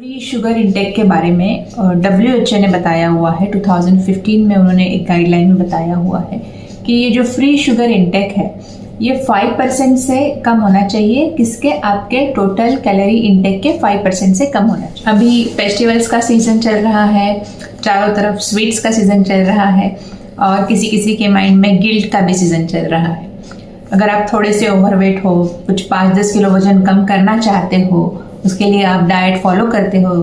Free sugar intake के बारे में WHO ने बताया हुआ है। 2015 में उन्होंने एक गाइडलाइन में बताया हुआ है कि ये जो फ्री शुगर इंटेक है ये 5% से कम होना चाहिए। किसके? आपके टोटल कैलोरी इंटेक के 5% से कम होना चाहिए। अभी फेस्टिवल्स का सीजन चल रहा है, चारों तरफ स्वीट्स का सीजन चल रहा है और किसी किसी के माइंड में गिल्ट का भी सीजन चल रहा है। अगर आप थोड़े से ओवरवेट हो, कुछ 5-10 किलो वजन कम करना चाहते हो, उसके लिए आप डाइट फॉलो करते हो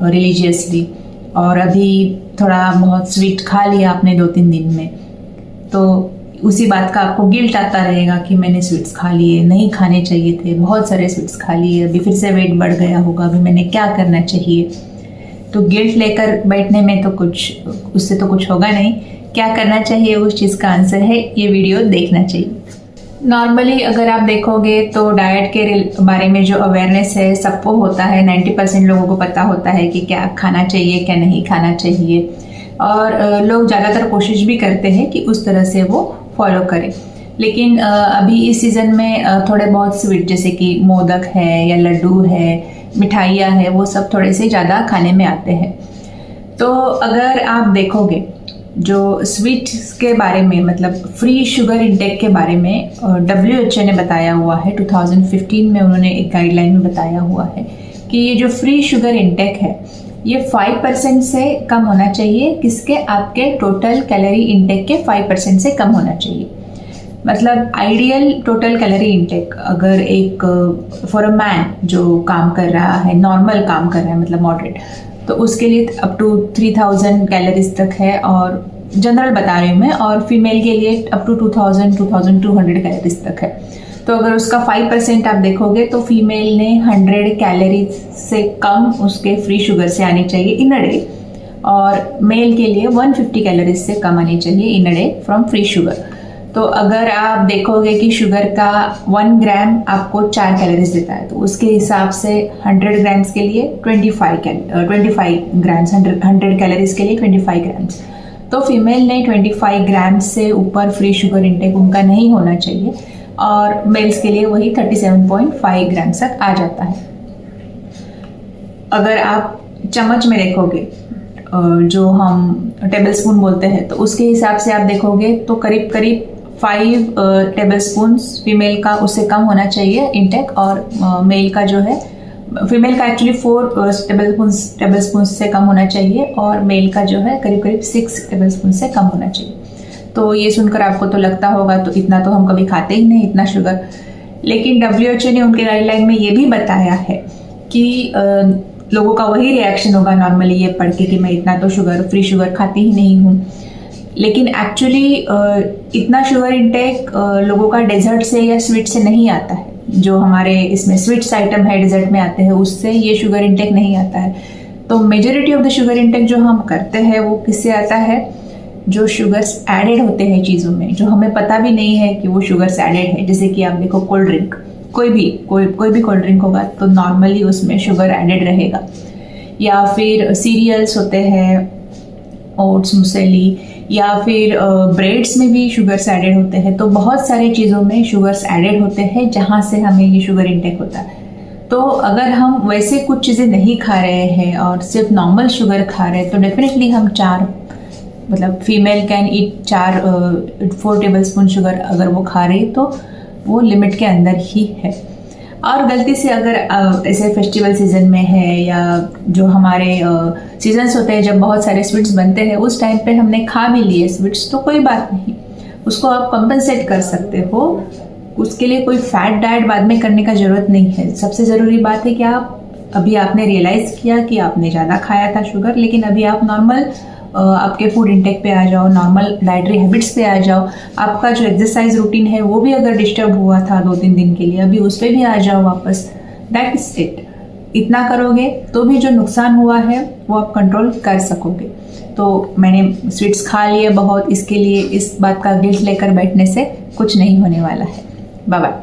रिलीजियसली और अभी थोड़ा बहुत स्वीट खा लिया आपने 2-3 दिन में, तो उसी बात का आपको गिल्ट आता रहेगा कि मैंने स्वीट्स खा लिए, नहीं खाने चाहिए थे, बहुत सारे स्वीट्स खा लिए, अभी फिर से वेट बढ़ गया होगा, अभी मैंने क्या करना चाहिए। तो गिल्ट लेकर बैठने में तो उससे तो कुछ होगा नहीं। क्या करना चाहिए उस चीज़ का आंसर है ये वीडियो देखना चाहिए। नॉर्मली अगर आप देखोगे तो डाइट के बारे में जो अवेयरनेस है सबको होता है, 90% लोगों को पता होता है कि क्या खाना चाहिए क्या नहीं खाना चाहिए, और लोग ज़्यादातर कोशिश भी करते हैं कि उस तरह से वो फॉलो करें। लेकिन अभी इस सीज़न में थोड़े बहुत स्वीट जैसे कि मोदक है या लड्डू है, मिठाइयाँ है, वो सब थोड़े से ज़्यादा खाने में आते हैं। तो अगर आप देखोगे जो स्वीट्स के बारे में, मतलब फ्री शुगर इंटेक के बारे में WHO ने बताया हुआ है। 2015 में उन्होंने एक गाइडलाइन में बताया हुआ है कि ये जो फ्री शुगर इंटेक है ये 5% से कम होना चाहिए। किसके? आपके टोटल कैलोरी इंटेक के 5% से कम होना चाहिए। मतलब आइडियल टोटल कैलोरी इंटेक अगर एक फॉर अ मैन जो काम कर रहा है, नॉर्मल काम कर रहा है, मतलब मॉडरेट, तो उसके लिए अप टू 3000 कैलोरीज तक है, और जनरल बता रही हूँ मैं, और फीमेल के लिए अप टू 2200 कैलोरीज तक है। तो अगर उसका 5% आप देखोगे तो फीमेल ने 100 कैलोरीज से कम उसके फ्री शुगर से आनी चाहिए इन अ डे, और मेल के लिए 150 कैलोरीज से कम आनी चाहिए in a day from free sugar. तो अगर आप देखोगे कि शुगर का 1 ग्राम आपको 4 कैलोरीज देता है, तो उसके हिसाब से 100 ग्राम्स के लिए 25 ग्राम्स, 100 कैलोरीज के लिए 25 ग्राम्स। तो फीमेल ने 25 ग्राम्स से ऊपर फ्री शुगर इंटेक उनका नहीं होना चाहिए, और मेल्स के लिए वही 37.5 ग्राम्स तक आ जाता है। अगर आप चम्मच में देखोगे, जो हम टेबल स्पून बोलते हैं, तो उसके हिसाब से आप देखोगे तो करीब 5 टेबल स्पून फीमेल का उससे कम होना चाहिए इंटेक, और मेल का जो है, फीमेल का एक्चुअली 4 टेबल स्पून से कम होना चाहिए, और मेल का जो है करीब 6 टेबल स्पून से कम होना चाहिए। तो ये सुनकर आपको तो लगता होगा तो इतना तो हम कभी खाते ही नहीं, इतना शुगर। लेकिन WHO ने उनके गाइडलाइन में ये भी बताया है कि लोगों का वही रिएक्शन होगा नॉर्मली ये पढ़ के कि मैं इतना तो फ्री शुगर खाती ही नहीं हूँ। लेकिन एक्चुअली इतना शुगर इंटेक लोगों का डेजर्ट से या स्वीट से नहीं आता है। जो हमारे इसमें स्वीट्स आइटम है डेजर्ट में आते हैं, उससे ये शुगर इंटेक नहीं आता है। तो majority of the sugar intake जो हम करते हैं वो किससे आता है? जो शुगर्स एडेड होते हैं चीज़ों में, जो हमें पता भी नहीं है कि वो शुगर्स एडेड है। जैसे कि आप देखो कोल्ड ड्रिंक, कोई भी कोल्ड ड्रिंक होगा तो नॉर्मली उसमें शुगर एडेड रहेगा। या फिर सीरियल्स होते हैं, ओट्स, मुसेली, या फिर ब्रेड्स में भी शुगर्स एडेड होते हैं। तो बहुत सारी चीज़ों में शुगर्स एडेड होते हैं जहाँ से हमें ये शुगर इंटेक होता है। तो अगर हम वैसे कुछ चीज़ें नहीं खा रहे हैं और सिर्फ नॉर्मल शुगर खा रहे हैं, तो डेफिनेटली हम मतलब female can eat 4 table spoon sugar अगर वो खा रही तो वो लिमिट के अंदर ही है। और गलती से अगर ऐसे फेस्टिवल सीजन में है, या जो हमारे सीजन्स होते हैं जब बहुत सारे स्वीट्स बनते हैं, उस टाइम पे हमने खा भी लिए स्वीट्स, तो कोई बात नहीं, उसको आप कंपनसेट कर सकते हो। उसके लिए कोई फैट डाइट बाद में करने का ज़रूरत नहीं है। सबसे ज़रूरी बात है कि अभी आपने रियलाइज़ किया कि आपने ज़्यादा खाया था शुगर, लेकिन अभी आप नॉर्मल आपके फूड इंटेक पे आ जाओ, नॉर्मल डाइटरी हैबिट्स पे आ जाओ। आपका जो एक्सरसाइज रूटीन है वो भी अगर डिस्टर्ब हुआ था 2-3 दिन के लिए, अभी उस पर भी आ जाओ वापस। That is it. इतना करोगे तो भी जो नुकसान हुआ है वो आप कंट्रोल कर सकोगे। तो मैंने स्वीट्स खा लिए बहुत, इसके लिए इस बात का गिल्ट लेकर बैठने से कुछ नहीं होने वाला है। Bye bye.